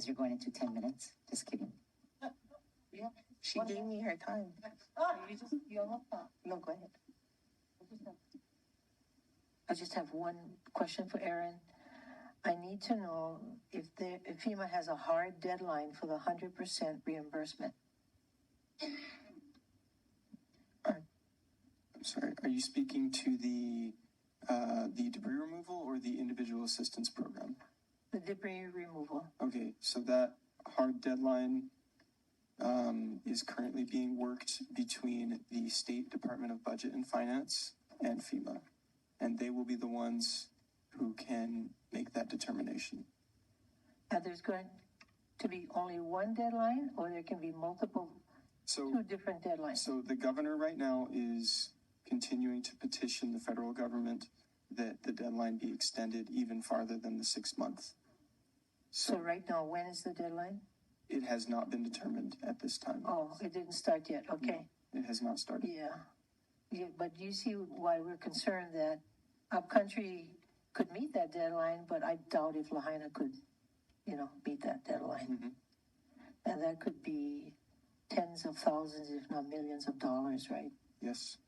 as you're going into 10 minutes. Just kidding. She gave me her time. No, go ahead. I just have one question for Aaron. I need to know if FEMA has a hard deadline for the 100% reimbursement. I'm sorry, are you speaking to the debris removal or the individual assistance program? The debris removal. Okay, so that hard deadline is currently being worked between the State Department of Budget and Finance and FEMA, and they will be the ones who can make that determination. And there's going to be only one deadline, or there can be two different deadlines? So the governor right now is continuing to petition the federal government that the deadline be extended even farther than the 6 months. So right now, when is the deadline? It has not been determined at this time. Oh, it didn't start yet. Okay. No, it has not started. Yeah, but you see why we're concerned that Upcountry could meet that deadline, but I doubt if Lahaina could, meet that deadline. Mm-hmm. And that could be tens of thousands, if not millions of dollars, right? Yes.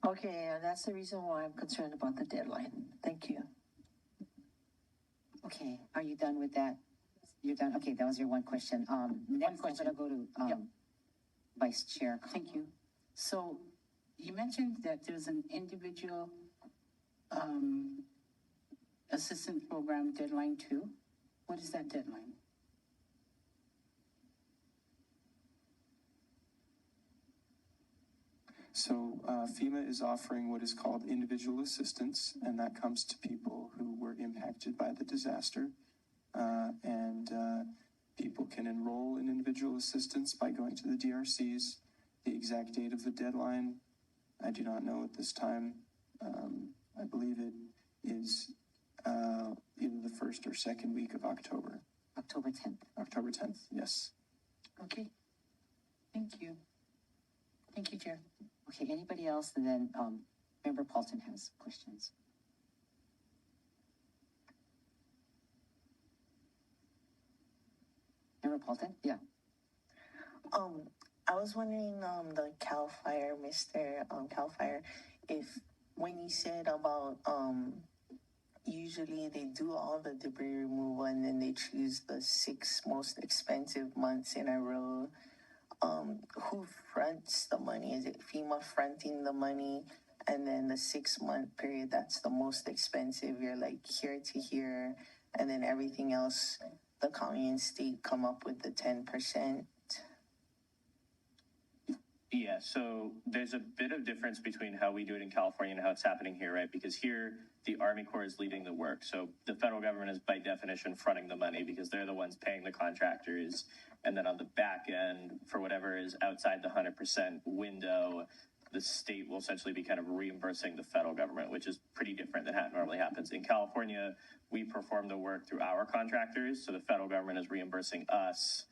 Okay, and that's the reason why I'm concerned about the deadline. Thank you. Okay, are you done with that? You're done? Okay, that was your one question. Next, I'm going to go to Vice Chair. Thank you. So you mentioned that there's an individual assistance program deadline too. What is that deadline? So FEMA is offering what is called individual assistance, and that comes to people who were impacted by the disaster. And people can enroll in individual assistance by going to the DRCs. The exact date of the deadline, I do not know at this time. I believe it is either the first or second week of October. October 10th. October 10th, yes. Okay. Thank you. Thank you, Chair. Okay, anybody else? And then Member Paulson has questions. Member Paulson? Yeah. I was wondering, the CAL FIRE, Mr. CAL FIRE, if when you said about usually they do all the debris removal and then they choose the 6 most expensive months in a row, who fronts the money? Is it FEMA fronting the money? And then the 6-month period, that's the most expensive. You're like here to here, and then everything else, the county and state come up with the 10%. Yeah, so there's a bit of difference between how we do it in California and how it's happening here, right? Because here, the Army Corps is leading the work. So the federal government is, by definition, fronting the money because they're the ones paying the contractors. And then on the back end, for whatever is outside the 100% window, the state will essentially be kind of reimbursing the federal government, which is pretty different than how it normally happens. In California, we perform the work through our contractors. So the federal government is reimbursing us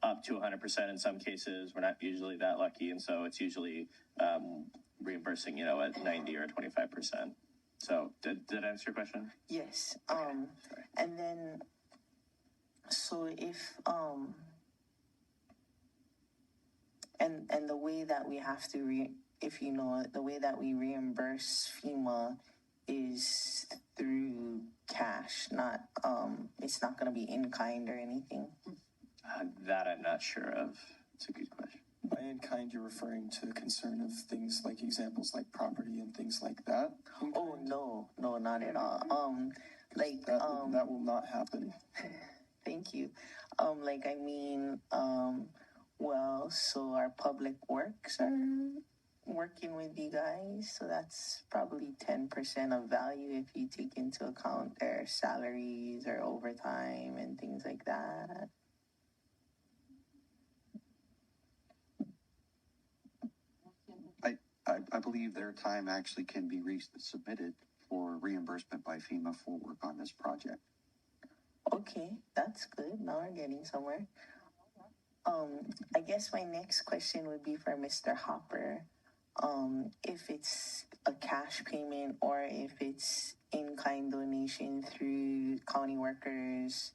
up to 100% in some cases. We're not usually that lucky, and so it's usually reimbursing, at 90 or 25%. So did that answer your question? Yes. And then, so if and the way that we have to the way that we reimburse FEMA is through cash, not it's not going to be in kind or anything. That I'm not sure of. It's a good question. By in kind, you're referring to the concern of things like examples like property and things like that? Oh, no, not at all. That will not happen. Thank you. So our public works are working with you guys, so that's probably 10% of value if you take into account their salaries or overtime and things like that. I believe their time actually can be submitted for reimbursement by FEMA for work on this project. Okay, that's good. Now we're getting somewhere. I guess my next question would be for Mr. Hopper. If it's a cash payment or if it's in-kind donation through county workers,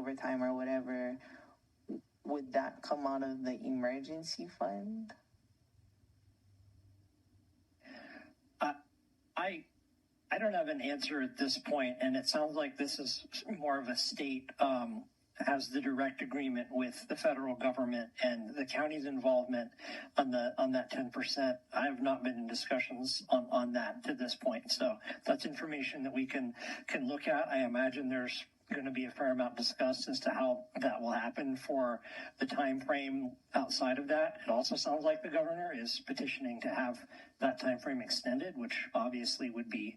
overtime or whatever, would that come out of the emergency fund? I don't have an answer at this point, and it sounds like this is more of a state has the direct agreement with the federal government, and the county's involvement on that 10%. I have not been in discussions on that to this point, so that's information that we can look at. I imagine there's going to be a fair amount discussed as to how that will happen for the time frame outside of that. It also sounds like the governor is petitioning to have that time frame extended, which obviously would be,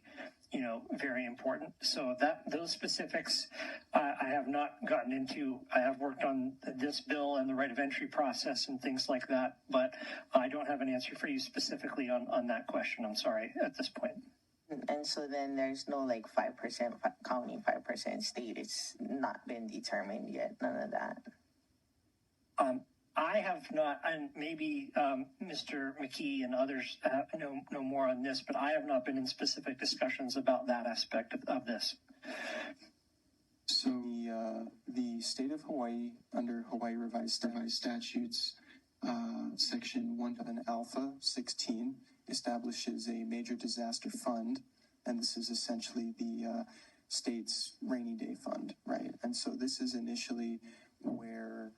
very important. So those specifics I have not gotten into. I have worked on this bill and the right of entry process and things like that, but I don't have an answer for you specifically on that question. I'm sorry at this point. And so then there's no 5% county, 5% state. It's not been determined yet. None of that. I have not, and maybe Mr. McKee and others know more on this, but I have not been in specific discussions about that aspect of this. So the state of Hawaii, under Hawaii Revised Statutes, Section 1 Alpha 16, establishes a major disaster fund, and this is essentially the state's rainy day fund, right? And so this is initially where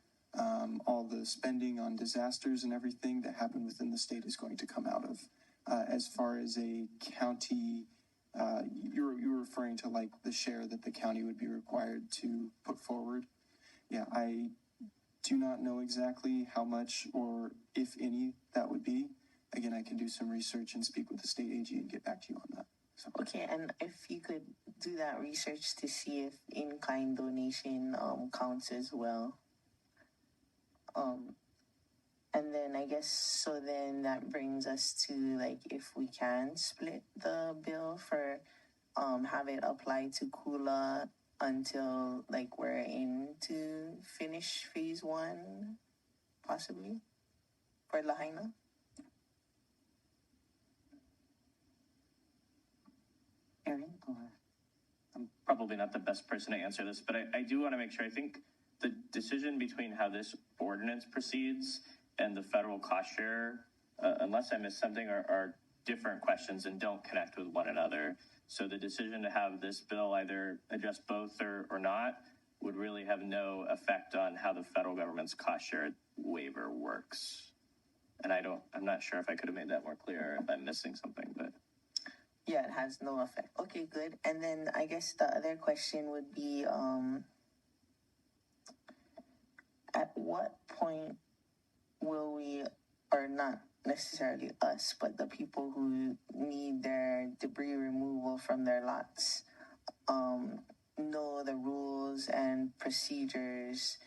all the spending on disasters and everything that happen within the state is going to come out of. As far as a county, you're referring to the share that the county would be required to put forward. Yeah, I do not know exactly how much or if any that would be. Again, I can do some research and speak with the state AG and get back to you on that. So. Okay, and if you could do that research to see if in-kind donation counts as well. And then I guess, so then that brings us to if we can split the bill for have it apply to Kula until we're into finish phase 1, possibly, for Lahaina. Aaron, or? I'm probably not the best person to answer this, but I do want to make sure. I think the decision between how this ordinance proceeds and the federal cost share, unless I missed something, are different questions and don't connect with one another. So the decision to have this bill either address both or not would really have no effect on how the federal government's cost share waiver works. And I'm not sure if I could have made that more clear, if I'm missing something, but. Yeah, it has no effect. Okay, good. And then I guess the other question would be, at what point will we, or not necessarily us, but the people who need their debris removal from their lots, know the rules and procedures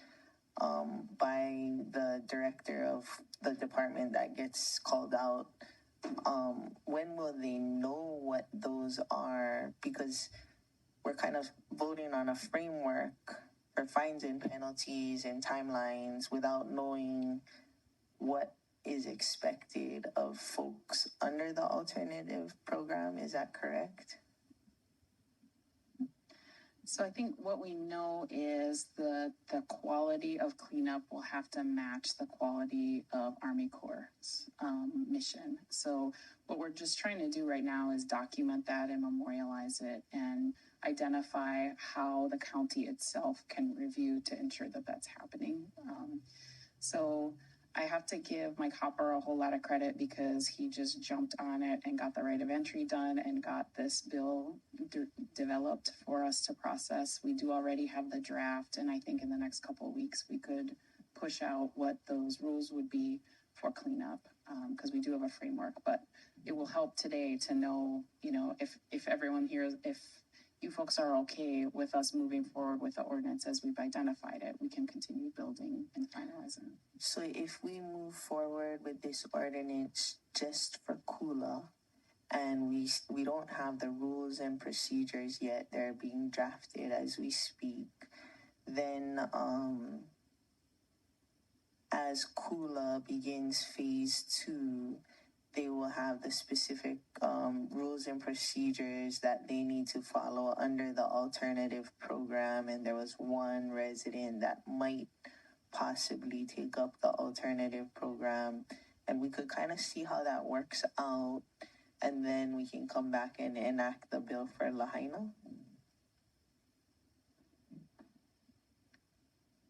by the director of the department that gets called out? When will they know what those are? Because we're kind of voting on a framework for fines and penalties and timelines without knowing what is expected of folks under the alternative program. Is that correct? So I think what we know is the quality of cleanup will have to match the quality of Army Corps' mission. So what we're just trying to do right now is document that and memorialize it and identify how the county itself can review to ensure that that's happening. So I have to give Mike Hopper a whole lot of credit because he just jumped on it and got the right of entry done and got this bill developed for us to process. We do already have the draft, and I think in the next couple of weeks we could push out what those rules would be for cleanup, because we do have a framework. But it will help today to know, if everyone here, if you folks are okay with us moving forward with the ordinance as we've identified it, we can continue building and finalizing. So if we move forward with this ordinance just for Kula, and we don't have the rules and procedures yet, they're being drafted as we speak, then as Kula begins phase 2, they will have the specific rules and procedures that they need to follow under the alternative program. And there was one resident that might possibly take up the alternative program, and we could kind of see how that works out, and then we can come back and enact the bill for Lahaina.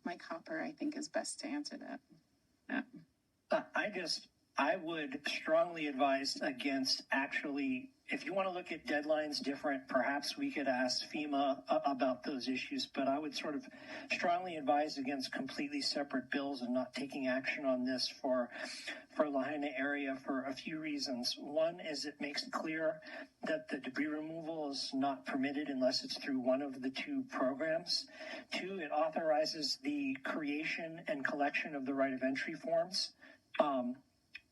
Mike Hopper, I think, is best to answer that. Yeah. I would strongly advise against actually, if you want to look at deadlines different, perhaps we could ask FEMA about those issues, but I would sort of strongly advise against completely separate bills and not taking action on this for Lahaina area for a few reasons. One is it makes it clear that the debris removal is not permitted unless it's through one of the two programs. Two, it authorizes the creation and collection of the right of entry forms,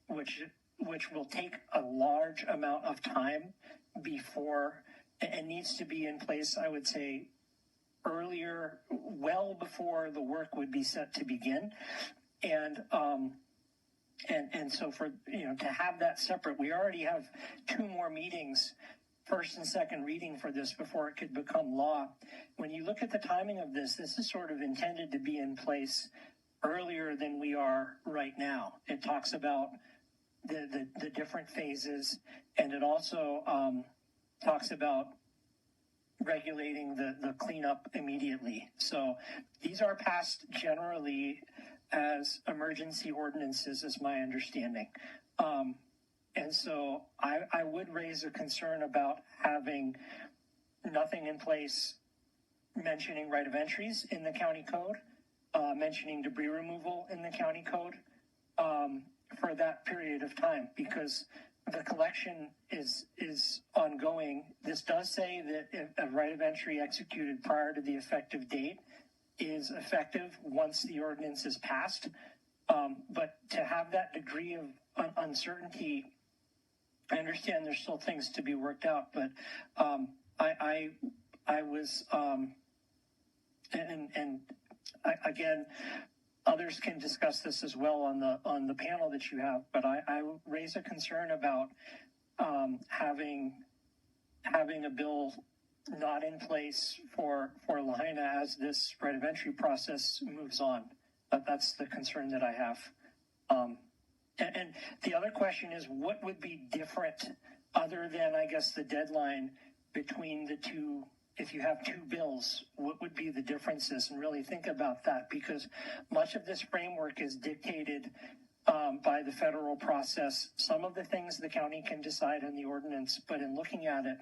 which will take a large amount of time before, and needs to be in place, I would say, earlier, well before the work would be set to begin. And so for, to have that separate, we already have two more meetings, first and second reading for this before it could become law. When you look at the timing of this is sort of intended to be in place earlier than we are right now. It talks about the different phases, and it also talks about regulating the cleanup immediately. So these are passed generally as emergency ordinances, is my understanding. And so I would raise a concern about having nothing in place mentioning right of entries in the county code, mentioning debris removal in the county code, for that period of time, because the collection is ongoing. This does say that if a right of entry executed prior to the effective date is effective once the ordinance is passed. But to have that degree of uncertainty, I understand there's still things to be worked out, but I was, again, others can discuss this as well on the panel that you have, but I raise a concern about having a bill not in place for Lahaina as this right of entry process moves on. But that's the concern that I have. And the other question is, what would be different other than, I guess, the deadline between the two? If you have two bills, what would be the differences? And really think about that, because much of this framework is dictated by the federal process. Some of the things the county can decide in the ordinance, but in looking at it,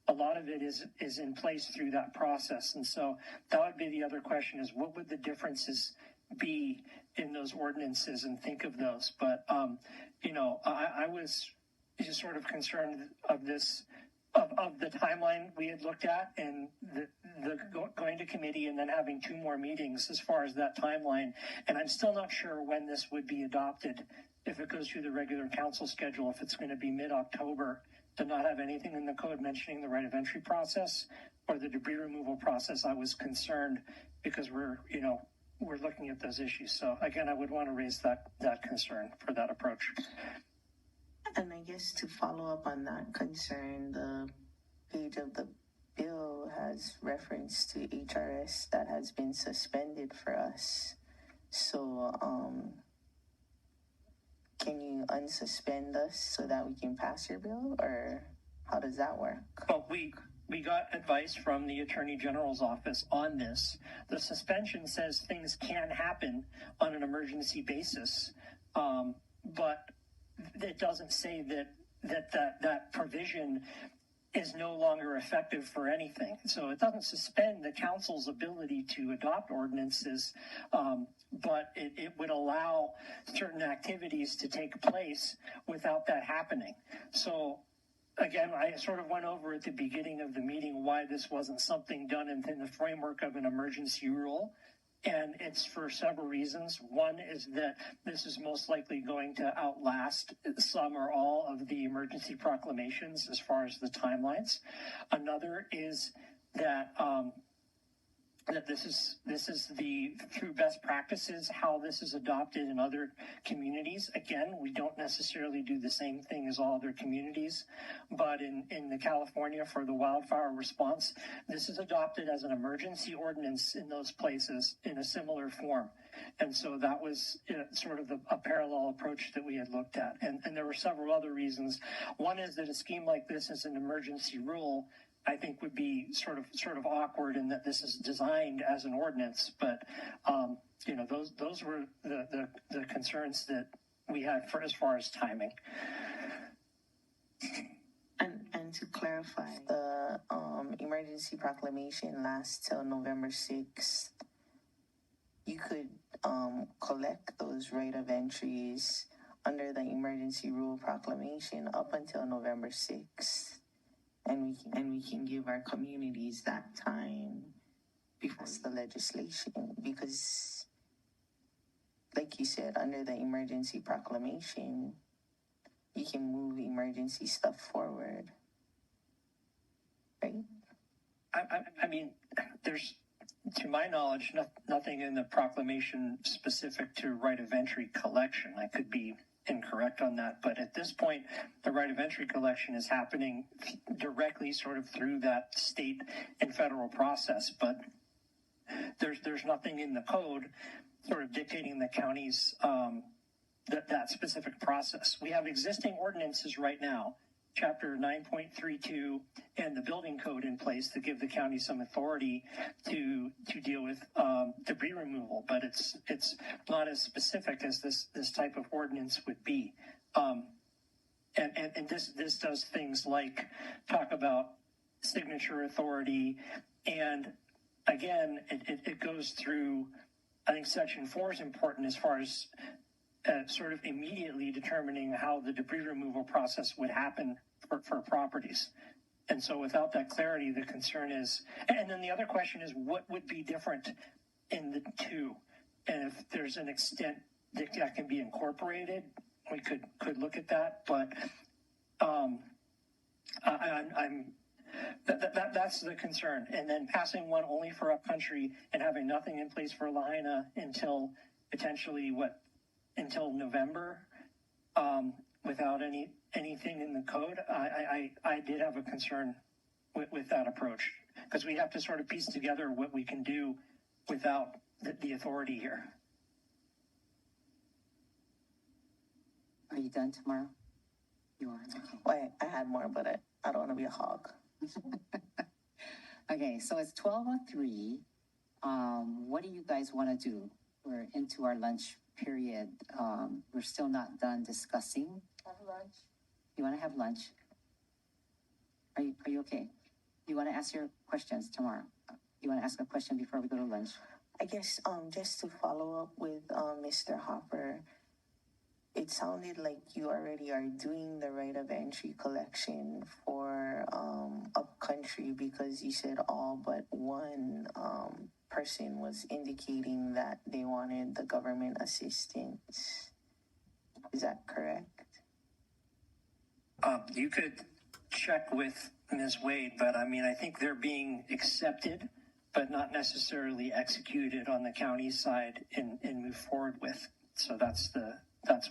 a lot of it is in place through that process. And so that would be the other question, is what would the differences be in those ordinances, and think of those. But, I was just sort of concerned of this, of the timeline we had looked at, and the going to committee and then having two more meetings as far as that timeline. And I'm still not sure when this would be adopted, if it goes through the regular council schedule, if it's going to be mid-October, to not have anything in the code mentioning the right of entry process or the debris removal process. I was concerned because we're looking at those issues. So again, I would want to raise that concern for that approach. And I guess to follow up on that concern, the page of the bill has reference to HRS that has been suspended for us. So, can you unsuspend us so that we can pass your bill, or how does that work? Well, we got advice from the Attorney General's office on this. The suspension says things can happen on an emergency basis, but it doesn't say that provision is no longer effective for anything. So it doesn't suspend the council's ability to adopt ordinances, but it would allow certain activities to take place without that happening. So again, I sort of went over at the beginning of the meeting why this wasn't something done in the framework of an emergency rule. And it's for several reasons. One is that this is most likely going to outlast some or all of the emergency proclamations as far as the timelines. Another is that that this is the through best practices how this is adopted in other communities. Again, we don't necessarily do the same thing as all other communities, but in the California for the wildfire response, this is adopted as an emergency ordinance in those places in a similar form. And so that was sort of a parallel approach that we had looked at. And there were several other reasons. One is that a scheme like this is an emergency rule, I think would be sort of awkward in that this is designed as an ordinance, but those were the concerns that we had for as far as timing. And to clarify, the emergency proclamation lasts till November 6th. You could collect those right of entries under the emergency rule proclamation up until November 6th. And we can give our communities that time before the legislation, because, like you said, under the emergency proclamation, you can move emergency stuff forward, right? I mean, there's, to my knowledge, nothing in the proclamation specific to right of entry collection. I could be incorrect on that, but at this point, the right of entry collection is happening directly sort of through that state and federal process, but there's nothing in the code sort of dictating the counties that specific process. We have existing ordinances right now, Chapter 9.32 and the building code in place to give the county some authority to deal with debris removal, but it's not as specific as this type of ordinance would be. And this does things like talk about signature authority, and again, it goes through. I think Section 4 is important as far as sort of immediately determining how the debris removal process would happen for properties. And so without that clarity, the concern is, and then the other question is, what would be different in the two? And if there's an extent that can be incorporated, we could look at that. But that's the concern. And then passing one only for upcountry and having nothing in place for Lahaina until potentially until November, without anything in the code. I did have a concern with that approach, because we have to sort of piece together what we can do without the authority here. Are you done tomorrow? You are. Okay. Well, I had more, but I don't want to be a hog. Okay, so it's 12:03. What do you guys want to do? We're into our lunch period. We're still not done discussing. Have lunch. You want to have lunch? Are you okay? You want to ask your questions tomorrow? You want to ask a question before we go to lunch? I guess just to follow up with Mr. Hopper, it sounded like you already are doing the right of entry collection for upcountry, because you said all but one person was indicating that they wanted the government assistance. Is that correct? You could check with Ms. Wade, but I mean, I think they're being accepted, but not necessarily executed on the county side and move forward with. So that's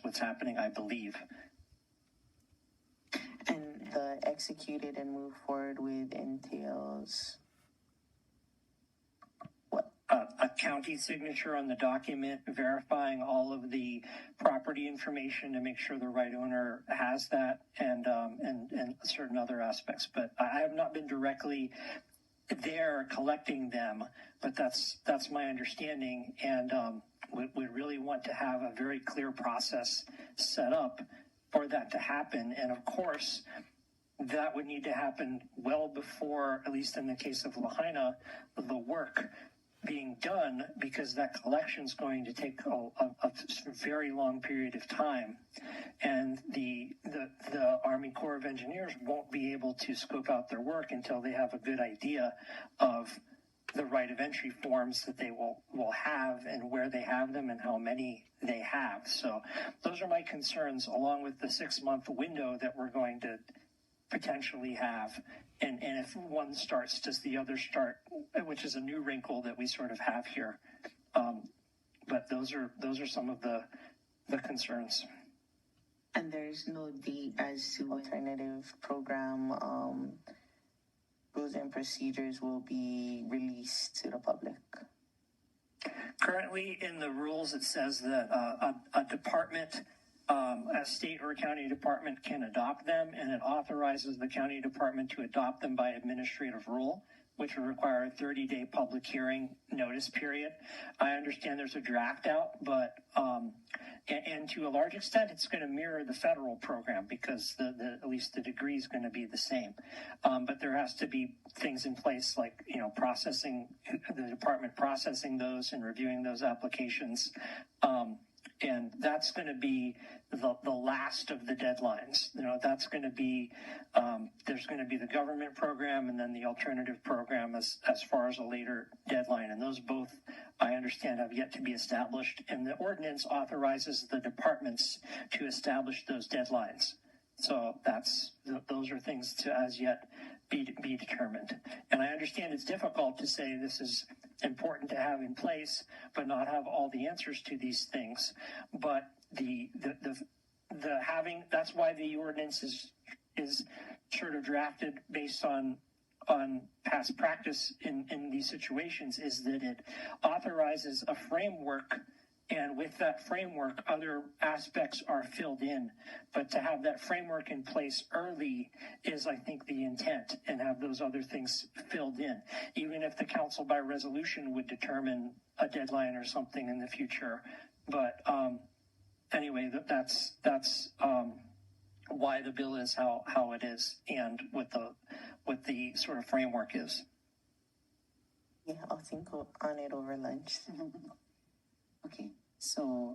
what's happening, I believe. And the executed and move forward with entails what? A county signature on the document, verifying all of the property information to make sure the right owner has that, and certain other aspects. But I have not been directly there collecting them, but that's my understanding, and we really want to have a very clear process set up for that to happen. And of course, that would need to happen well before, at least in the case of Lahaina, the work being done, because that collection is going to take a very long period of time, and the Army Corps of Engineers won't be able to scope out their work until they have a good idea of the right of entry forms that they will have, and where they have them, and how many they have. So those are my concerns, along with the 6-month window that we're going to potentially have. And if one starts, does the other start? Which is a new wrinkle that we sort of have here. But those are some of the concerns. And there's no date as to alternative program rules and procedures will be released to the public. Currently, in the rules, it says that a department, a state or county department can adopt them, and it authorizes the county department to adopt them by administrative rule, which would require a 30-day public hearing notice period. I understand there's a draft out, but and to a large extent, it's going to mirror the federal program because at least the degree is going to be the same. But there has to be things in place like, processing, the department processing those and reviewing those applications. And that's going to be the last of the deadlines. That's going to be, there's going to be the government program and then the alternative program as far as a later deadline. And those both, I understand, have yet to be established. And the ordinance authorizes the departments to establish those deadlines. So those are things to as yet be determined. And I understand it's difficult to say this is important to have in place, but not have all the answers to these things. But the having, that's why the ordinance is sort of drafted based on past practice in these situations, is that it authorizes a framework. And with that framework, other aspects are filled in. But to have that framework in place early is, I think, the intent, and have those other things filled in. Even if the council by resolution would determine a deadline or something in the future. But anyway, that's why the bill is how it is, and what the sort of framework is. Yeah, I'll think on it over lunch. Okay, so